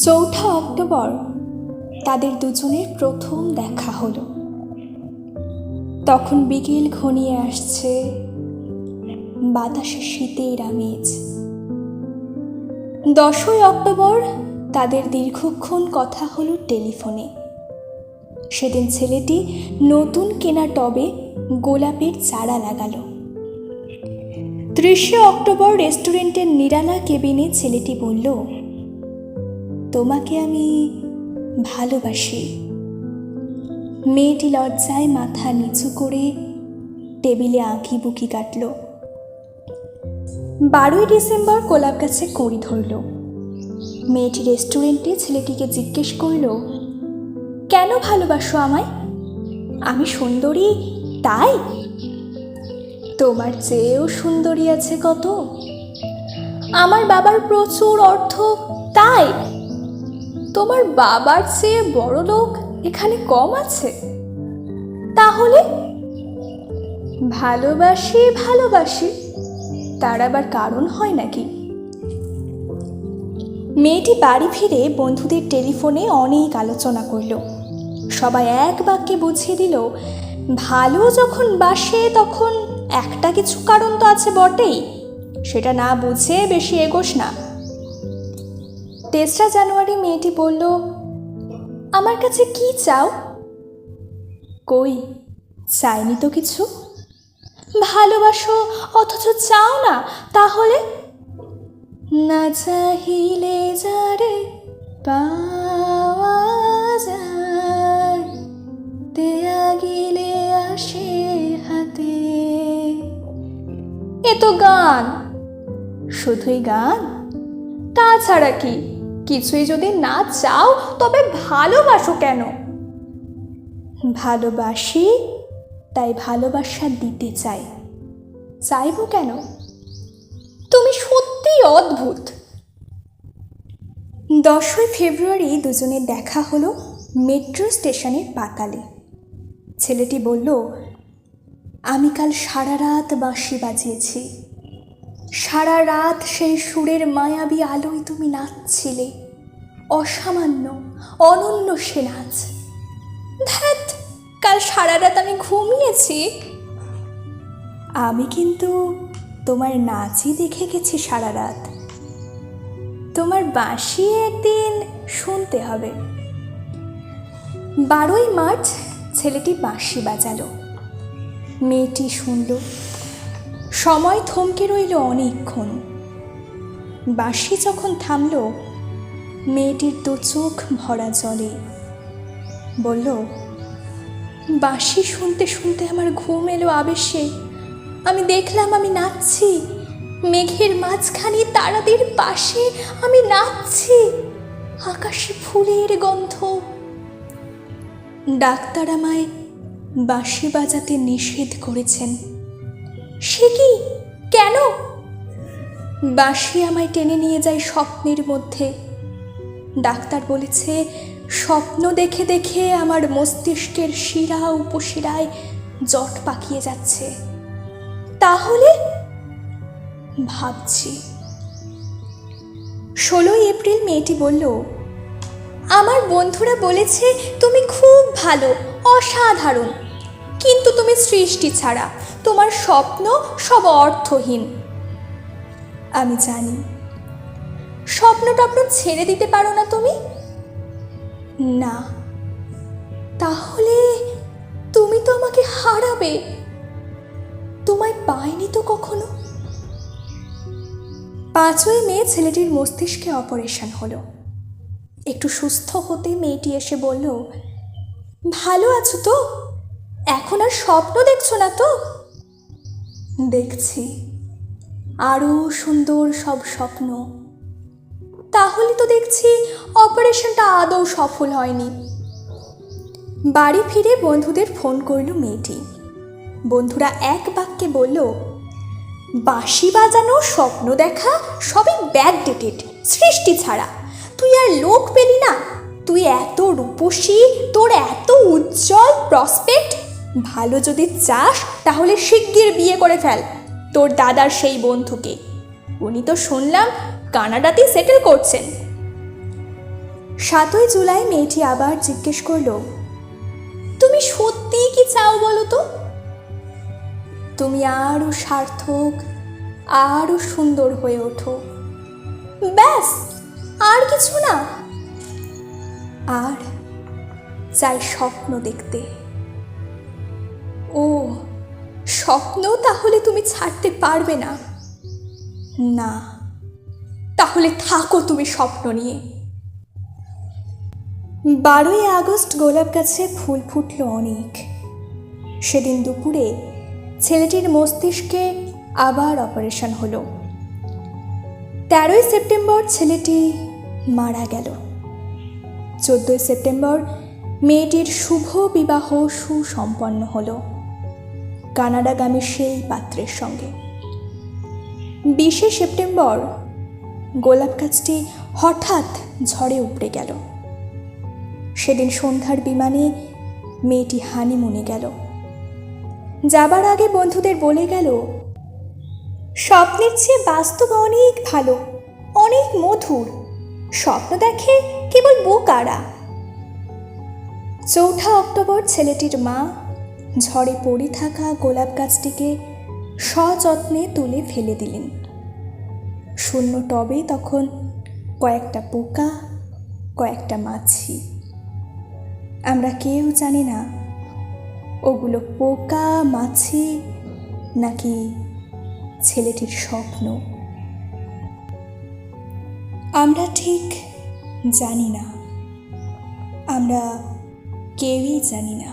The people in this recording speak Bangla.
4 অক্টোবর তাদের দুজনের প্রথম দেখা হলো। তখন বিকেল ঘনিয়ে আসছে, বাতাসে শীতের আমেজ। 10 অক্টোবর তাদের দীর্ঘক্ষণ কথা হলো টেলিফোনে। সেদিন ছেলেটি নতুন কেনা টবে গোলাপের চারা লাগালো। 30 অক্টোবর রেস্টুরেন্টের নিরালা কেবিনে ছেলেটি বলল, তোমাকে আমি ভালোবাসি। মেয়েটি লজ্জায় মাথা নিচু করে টেবিলে আঁকিবুকি কাটল। 12 ডিসেম্বর গোলাপ গাছে কুঁড়ি ধরল। মেয়েটি রেস্টুরেন্টে ছেলেটিকে জিজ্ঞেস করল, কেন ভালোবাসো আমায়? আমি সুন্দরী তাই? তোমার চেয়েও সুন্দরী আছে কত। আমার বাবার প্রচুর অর্থ তাই? তোমার বাবার চেয়ে বড় লোক এখানে কম আছে। তাহলে ভালোবাসি ভালোবাসি তার আবার কারণ হয় নাকি? মেয়েটি বাড়ি ফিরে বন্ধুদের টেলিফোনে অনেক আলোচনা করল। সবাই এক বাক্যে বুঝিয়ে দিল, ভালো যখন বাসে তখন একটা কিছু কারণ তো আছে বটেই, সেটা না বুঝে বেশি এগোস না। 3 জানুয়ারি মেয়েটি বলল, আমার কাছে কি চাও? কই, চাইনি তো কিছু। ভালোবাসো অথচ চাও না, তাহলে? না চাহিলে যারে পাওয়া যায়, দেয়া গেলে আসে হাতে। এ তো গান। শুধুই গান? তাছাড়া কি? কিছুই যদি না চাও তবে ভালোবাসো কেন? ভালোবাসি তাই ভালোবাসা দিতে চাই। চাইবো কেন? তুমি সত্যিই অদ্ভুত। 10 ফেব্রুয়ারি দুজনের দেখা হলো মেট্রো স্টেশনের পাতালে। ছেলেটি বলল, আমি কাল সারা রাত বাঁশি বাজিয়েছি। সারা রাত সেই সুরের মায়াবী আলোয় তুমি নাচছিলে। অসামান্য অনন্য সে নাচ। ধ্যাৎ, কাল সারা রাত আমি ঘুমিয়েছি। আমি কিন্তু তোমার নাচই দেখে গেছি সারা রাত। তোমার বাঁশি একদিন শুনতে হবে। 12 মার্চ ছেলেটি বাঁশি বাজালো। মেয়েটি শুনল। সময় থমকে রইল অনেকক্ষণ। বাঁশি যখন থামল, মেয়েটির 2 চোখ ভরা জলে। বলল, বাঁশি শুনতে শুনতে আমার ঘুম এলো আবেশে। আমি দেখলাম আমি নাচছি, মেঘের মাঝখানে তারাদের পাশে আমি নাচছি। আকাশে ফুলের গন্ধ। ডাক্তার আমায় বাঁশি বাজাতে নিষেধ করেছেন। সে কি? কেন? বাঁশি আমায় টেনে নিয়ে যায় স্বপ্নের মধ্যে। ডাক্তার বলেছে, স্বপ্ন দেখে দেখে আমার মস্তিষ্কের শিরা উপশিরায় জট পাকিয়ে যাচ্ছে। তাহলে ভাবছি। 16 এপ্রিল মেয়েটি বলল, আমার বন্ধুরা বলেছে তুমি খুব ভালো, অসাধারণ, কিন্তু তুমি সৃষ্টি ছাড়া, তোমার স্বপ্ন সব অর্থহীন। আমি জানি। স্বপ্ন টপ্ন ছেড়ে দিতে পারো না তুমি? না। তাহলে তুমি তো আমাকে হারাবে। তোমায় পাইনি তো কখনো। 5 মে ছেলেটির মস্তিষ্কে অপারেশন হলো। একটু সুস্থ হতে মেয়েটি এসে বলল, ভালো আছো তো? এখন আর স্বপ্ন দেখছো না তো? দেখছি আরো সুন্দর সব স্বপ্ন। তাহলে তো দেখছি অপারেশনটা আদৌ সফল হয়নি। বাড়ি ফিরে বন্ধুদের ফোন করল মেয়েটি। বন্ধুরা এক বাক্যে বলল, বাঁশি বাজানো, স্বপ্ন দেখা সবই ব্যাকডেটেড, সৃষ্টি ছাড়া। তুই আর লোক পেলি না? তুই এত রূপসী, তোর এত উজ্জ্বল প্রসপেক্ট। ভালো যদি চাস তাহলে শিগগির বিয়ে করে ফেল তোর দাদার সেই বন্ধুকে। উনি তো শুনলাম কানাডাতেই সেটেল করছেন। 7ই জুলাই মেয়েটি আবার জিজ্ঞেস করল, তুমি সত্যিই কি চাও বলো তো? তুমি আরো সার্থক, আরো সুন্দর হয়ে ওঠো, ব্যাস, আর কিছু না। আর চাই স্বপ্ন দেখতে। ও, স্বপ্ন তাহলে তুমি ছাড়তে পারবে না? না, তাহলে থাকো তুমি স্বপ্ন নিয়ে। 12ই আগস্ট গোলাপ গাছে ফুল ফুটল অনেক। সেদিন দুপুরে ছেলেটির মস্তিষ্কে আবার অপারেশন হলো। 13ই সেপ্টেম্বর ছেলেটি মারা গেল। 14ই সেপ্টেম্বর মেয়েটির শুভ বিবাহ সুসম্পন্ন হলো কানাডাগামী সেই পাত্রের সঙ্গে। 20শে সেপ্টেম্বর গোলাপ গাছটি হঠাৎ ঝড়ে উপড়ে গেল। সেদিন সন্ধ্যার বিমানে মেয়েটি হানিমুনে গেল। যাবার আগে বন্ধুদের বলে গেল, স্বপ্নের চেয়ে বাস্তব অনেক ভালো, অনেক মধুর। স্বপ্ন দেখে কেবল বোকারা। 4 অক্টোবর ছেলেটির মা ঝড়ে পড়ে থাকা গোলাপ গাছটিকে সযত্নে তুলে ফেলে দিলেন। শূন্য টবে তখন কয়েকটা পোকা, কয়েকটা মাছি। আমরা কেউ জানি না ওগুলো পোকা, মাছি নাকি ছেলেটির স্বপ্ন। আমরা ঠিক জানি না, আমরা কেউই জানি না।